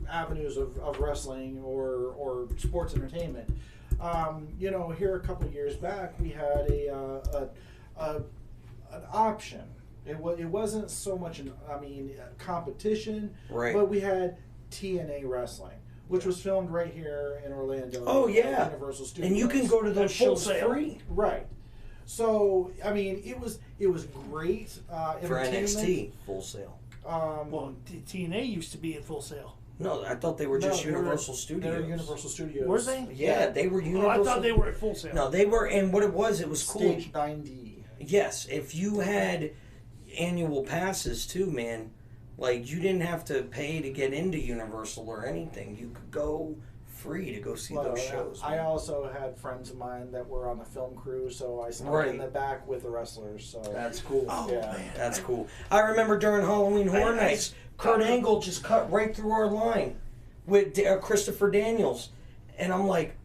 avenues of wrestling or sports entertainment. Here a couple of years back, we had an option. It wasn't so much competition, Right. but we had TNA wrestling, which was filmed right here in Orlando. Oh, at yeah. Universal Studios. And you can go to those At Full shows Sail. free. Right. So I mean, it was great For entertainment. NXT. Full Sail. Well, TNA used to be at Full Sail. No, I thought they were just they were- Universal They Studios. were Universal Studios. Were they? Yeah, they were Oh, Universal. I thought they were at Full Sail. No, they were, and what it was cool. Stage 9D. Yes, if you had annual passes too, man, like you didn't have to pay to get into Universal or anything. You could go free to go see Well, those shows. I man. also had friends of mine that were on the film crew, so I snuck Right. in the back with the wrestlers. So That's cool. Oh, Yeah. man. That's cool. I remember during Halloween Horror I- Nights, Kurt Angle just cut right through our line with Christopher Daniels. And I'm like,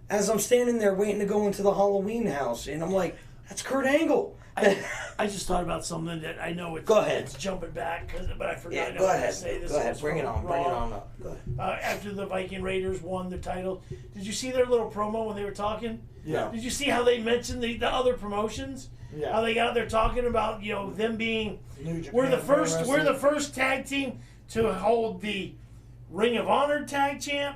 as I'm standing there waiting to go into the Halloween house, and I'm like, that's Kurt Angle. I just thought about something that I know it's, Go ahead. it's jumping back, but I forgot. Yeah, I go was gonna ahead. say this Go ahead. was Bring it from on. Bring it Raw. on up. Go ahead. After the Viking Raiders won the title, did you see their little promo when they were talking? Yeah. Did you see how they mentioned the other promotions? Yeah. How they got out there talking about them being New Japan we're the Pro first Wrestling. tag team to hold the Ring of Honor tag team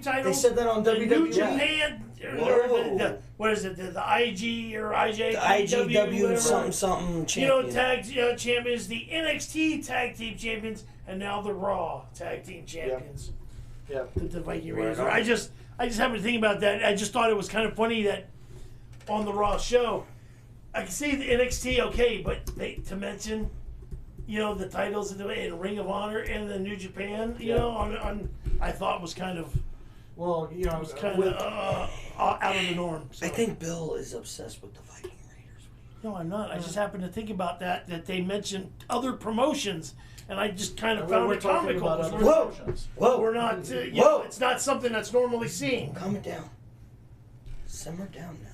title. They said that on the WWE. New Japan. Or Whoa. what is it? The IG or IJ? The IGW whatever. something champion. Tag champions, the NXT tag team champions, and now the Raw tag team champions. Yeah. The Viking Right Raiders. on. I just happened to think about that. I just thought it was kind of funny that on the Raw show, I can see the NXT okay, but to mention, the titles in Ring of Honor and the New Japan, on I thought was kind of Well, kind of out of the norm. So. I think Bill is obsessed with the Viking Raiders. No, I'm not. I just happened to think about that they mentioned other promotions, and I just kind of found we're it talking comical. about because other Whoa. promotions. Whoa. We're not, Whoa. it's not something that's normally seen. Calm it down. Simmer down now.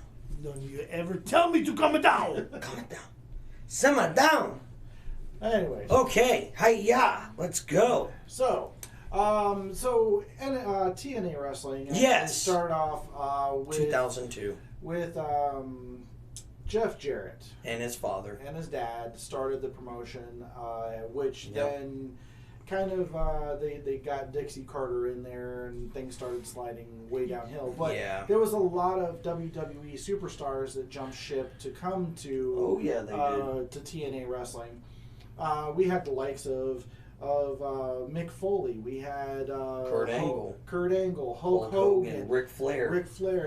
Don't you ever tell me to calm it down. Calm it down. Simmer down. Anyways, Okay. Hi-ya. Let's go. so TNA wrestling. Yes. Started off with 2002. with Jeff Jarrett And his father. and his dad started the promotion, which Yep. then kind of they got Dixie Carter in there, and things started sliding way downhill. But Yeah. there was a lot of WWE superstars that jumped ship to come to Oh, yeah, they did. to TNA wrestling. We had the likes of Mick Foley. We had Kurt Angle. Hulk Hogan, Ric Flair.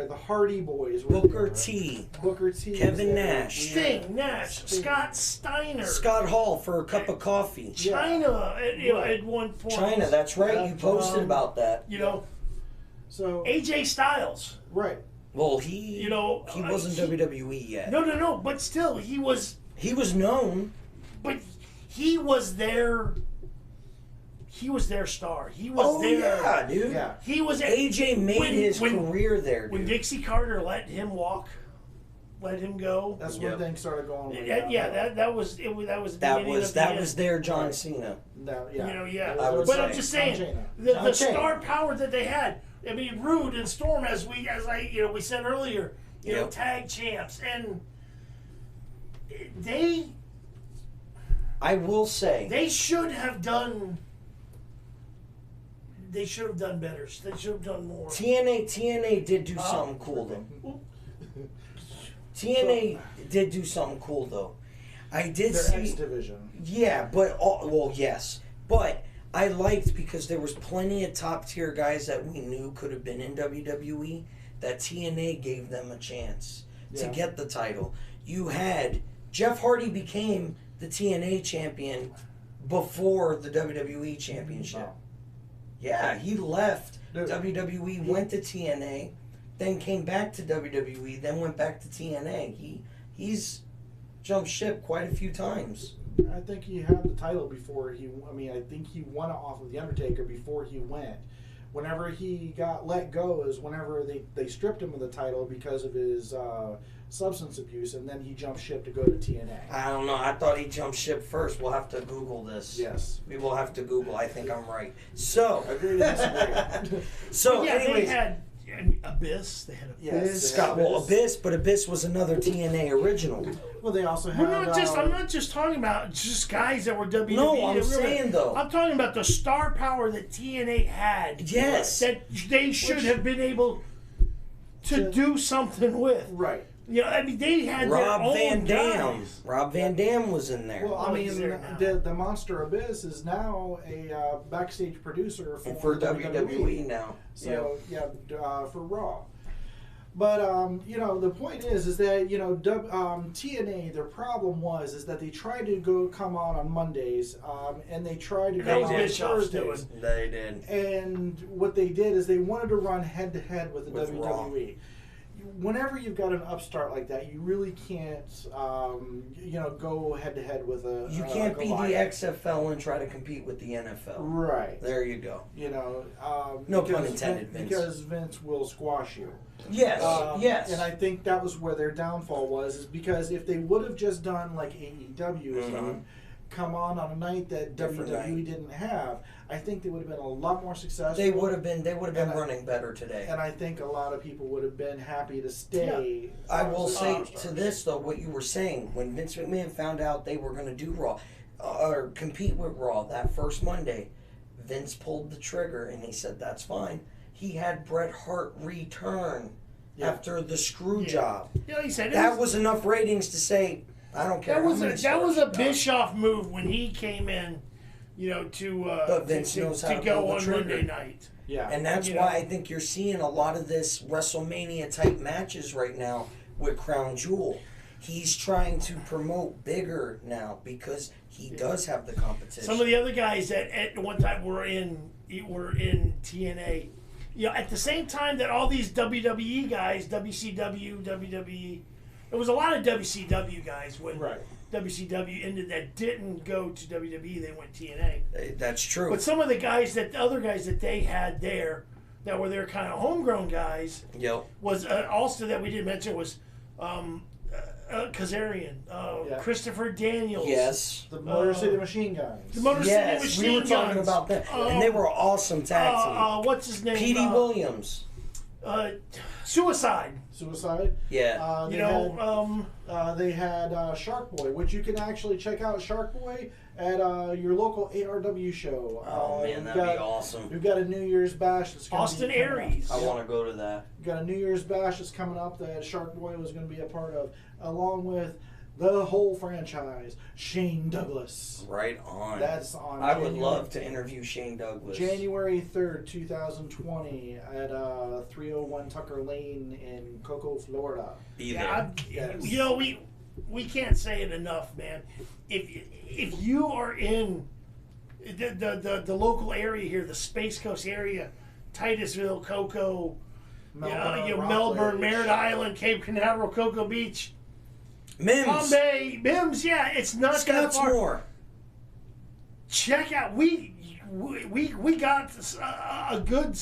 the Hardy Boys, were Booker there. T. Booker T, Kevin was there. Nash. We had Sting, Nash, Sting. Scott Steiner, Scott Hall for a cup of coffee. China at Right. one point. China, that's right. You posted about that. You know, So AJ Styles. right. Well, he he wasn't WWE yet. No, but still, he was. He was known. But he was their. He was their star. He was their. Yeah, dude. Yeah. He was AJ made his career there, dude. When Dixie Carter let him walk, let him go. That's Yep. when things started going. way Yeah, downhill. that was it. That was the that beginning was of the that end. was their John Right. Cena. That- yeah. You know, yeah. I would But say. I'm just saying, John Cena. the John Cena. star power that they had. I mean, Rude and Storm, as we said earlier, you know, Yep. tag champs, and they I will say. they should have done. They should have done better. They should have done more. TNA did do something cool though. TNA did do something cool though. I did Their see. X division. Yeah, but well, yes, but I liked because there was plenty of top tier guys that we knew could have been in WWE. That TNA gave them a chance to Yeah. get the title. You had Jeff Hardy became the TNA champion before the WWE championship. Wow. Yeah, he left Dude. WWE, went to TNA, then came back to WWE, then went back to TNA. He's jumped ship quite a few times. I think he had the title before he. I mean, I think he won it off of the Undertaker before he went. Whenever he got let go is whenever they stripped him of the title because of his substance abuse, and then he jumped ship to go to TNA. I don't know. I thought he jumped ship first. We'll have to Google this. Yes. We will have to Google. I think I'm right. So, Agree to disagree. so yeah, anyways, they had Abyss. They had Abyss. Yes, they Scott, had well, Abyss, but Abyss was another TNA original. Well, they also had. We're not just. I'm not just talking about just guys that were WWE. No, I'm that were- saying, though. I'm talking about the star power that TNA had. Yes. That they should have been able to do something with. Right. You know, I mean, they had Rob their own Van Dam. guys. Rob Van Dam was in there. Well, I Oh, mean, he's there now. the Monster Abyss is now a backstage producer for the WWE now. So for Raw. But you know, the point is that you know TNA. Their problem is that they tried to come on Mondays, and they tried to That come was on Bischoff's Thursdays. doing. They did. And what they did is they wanted to run head to head with the With WWE. Whenever you've got an upstart like that, you really can't, go head to head with a. You can't be the Goliath. XFL and try to compete with the NFL. Right. There you go. You know. No because pun intended, Vince. Because Vince will squash you. Yes, yes. And I think that was where their downfall was, is because if they would have just done like AEW has done, come on a night that Different WWE night. didn't have, I think they would have been a lot more successful. They would have been And I- running better today. And I think a lot of people would have been happy to stay. I will say superstars. to this though, what you were saying when Vince McMahon found out they were going to do Raw or compete with Raw that first Monday, Vince pulled the trigger and he said that's fine. He had Bret Hart return after the screw job. You know, he said That was enough ratings to say I don't care. that was how many a stars you got." Bischoff move when he came in, you know, But Vince knows how to go pull the on trigger. Monday night. Yeah. And that's You why know. I think you're seeing a lot of this WrestleMania type matches right now with Crown Jewel. He's trying to promote bigger now because he does have the competition. Some of the other guys that at one time were in TNA, you know, at the same time that all these WWE guys, WCW, WWE, there was a lot of WCW guys when Right. WCW ended that didn't go to WWE, they went TNA. That's true. But some of the other guys that they had there, that were their kind of homegrown guys, Yep. was also that we didn't mention was Kazarian, Christopher Daniels. Yes. The Motor City Machine Guns. The Motor Yes, City we Machine were talking Guns. about that. And they were awesome tag team. What's his name? Petey Williams. Suicide. Suicide. Yeah. They had Shark Boy, which you can actually check out Shark Boy at your local ARW show. Oh man, that'd be awesome. We've got a New Year's bash that's going Austin Aries. I want to go to that. We've got a New Year's bash that's coming up that Shark Boy was going to be a part of, along with the whole franchise, Shane Douglas. Right on. That's on. I would love to interview Shane Douglas. January 3rd, 2020 at 301 Tucker Lane in Cocoa, Florida. Be there. Yes. You know, we can't say it enough, man. If you are in the local area here, the Space Coast area, Titusville, Cocoa, Melbourne, Merritt Island, Cape Canaveral, Cocoa Beach, Mims. Palm Bay, Mims, yeah, it's not that far. Scottsmore. Check out, we got a good,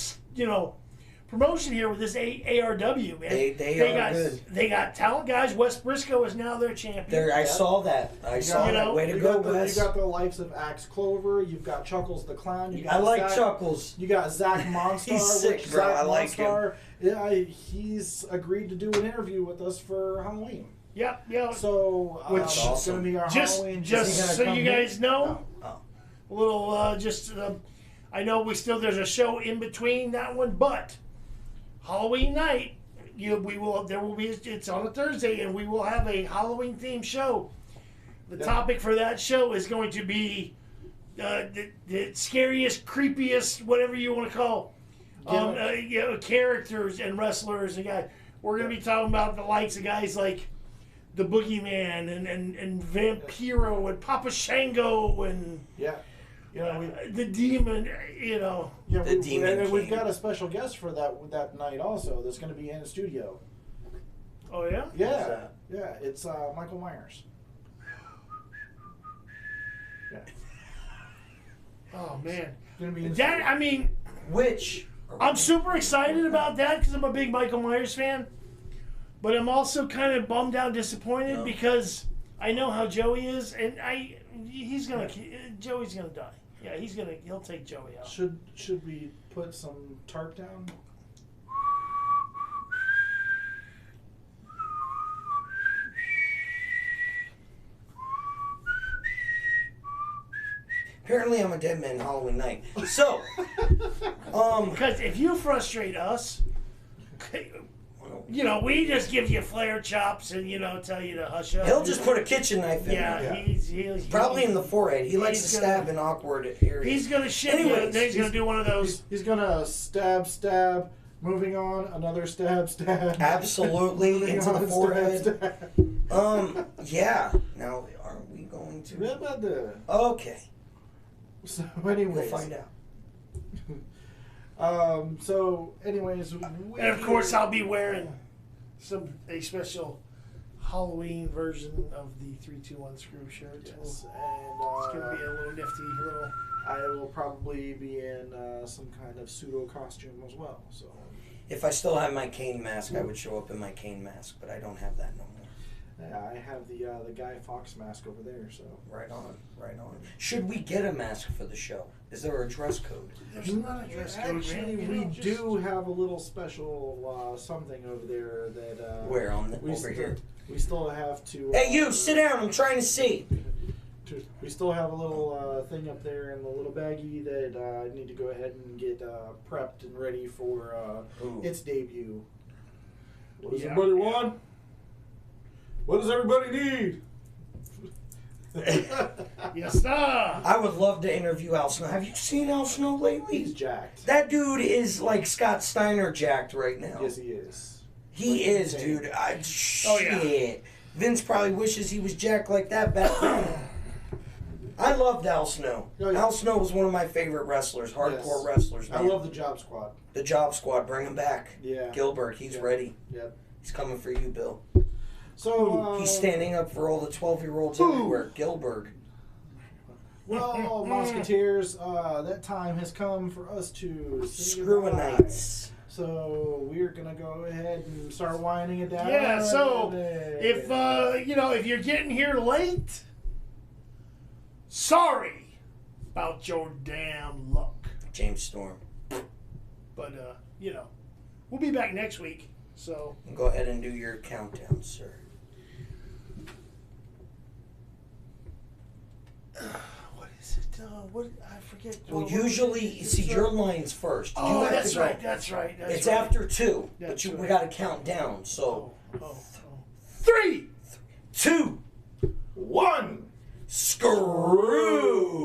promotion here with this ARW, man. They are good. They got talent guys. Wes Briscoe is now their champion. I saw that. I saw that. Way to go, Wes. You got the likes of Axe Clover. You've got Chuckles the Clown. You got I like Chuckles. You got Zach Monstar. He's sick, bro. I like him. Yeah, he's agreed to do an interview with us for Halloween. Yeah. So, Which it's awesome. going to be our Just Halloween. so you guys know, Oh. a little I know there's a show in between that one, but Halloween night, it's on a Thursday, and we will have a Halloween themed show. The topic for that show is going to be the scariest, creepiest, whatever you want to call, characters and wrestlers and guys. We're going to be talking about the likes of guys like the Boogeyman and Vampiro and Papa Shango and the Demon. Yeah, The Demon and we've King. got a special guest for that night also. That's going to be in the studio. Oh yeah. Yeah. It's Michael Myers. Yeah. Oh man. Gonna be in the That studio. I mean, Which? I'm super excited about that because I'm a big Michael Myers fan. But I'm also kind of bummed out, disappointed because I know how Joey is, and Joey's gonna die. Yeah, he'll take Joey out. Should we put some tarp down? Apparently, I'm a dead man Halloween night. So, Because if you frustrate us, we just give you flare chops and tell you to hush up. he'll just put a kitchen knife in Yeah, there. he's Probably in the forehead. He likes to he's stab in awkward areas. He's gonna shit you, and then he's gonna do one of those. He's gonna stab. Moving on, another stab. Absolutely Moving into the on, forehead. stab. Yeah. Now, are we going to? What about the? Okay. So, We'll anyways, find out. So, anyways, And of course, I'll be wearing a special Halloween version of the 3-2-1 screw shirt. Yes, It's and gonna be a little nifty little. I will probably be in some kind of pseudo costume as well. So, If I still have my cane mask, I would show up in my cane mask, but I don't have that no more. yeah, I have the Guy Fawkes mask over there. So, Right on. Should we get a mask for the show? Is there a dress code? There's not a dress code, actually, man. we do have a little special something over there that. Where we over here? We still have to. Hey, you sit down. I'm trying to see. We still have a little thing up there in the little baggie that I need to go ahead and get prepped and ready for its debut. What does everybody want? What does everybody need? Yes, sir. I would love to interview Al Snow. Have you seen Al Snow lately? He's jacked. That dude is like Scott Steiner jacked right now. Yes, he is. He is, dude. Shit. Vince probably wishes he was jacked like that back then. I loved Al Snow. Oh, yeah. Al Snow was one of my favorite wrestlers, hardcore wrestlers. I Man. love the Job Squad. The Job Squad. Bring him back. Yeah. Gilbert, he's ready. Yep. He's coming for you, Bill. So He's standing up for all the 12-year-olds everywhere. Gilbert. Well, Musketeers, that time has come for us to say Screw goodbye. nights. So we're gonna go ahead and start winding it down. Yeah. So if you're getting here late, sorry about your damn luck. James Storm. But we'll be back next week. So Go ahead and do your countdown, sir. what is it? What I forget. Well, usually, see, your line's first. Oh, have that's to go. right. That's right. That's It's right. after 2, That's but we right. got to count down. So, Oh. 3, 2, 1. screw.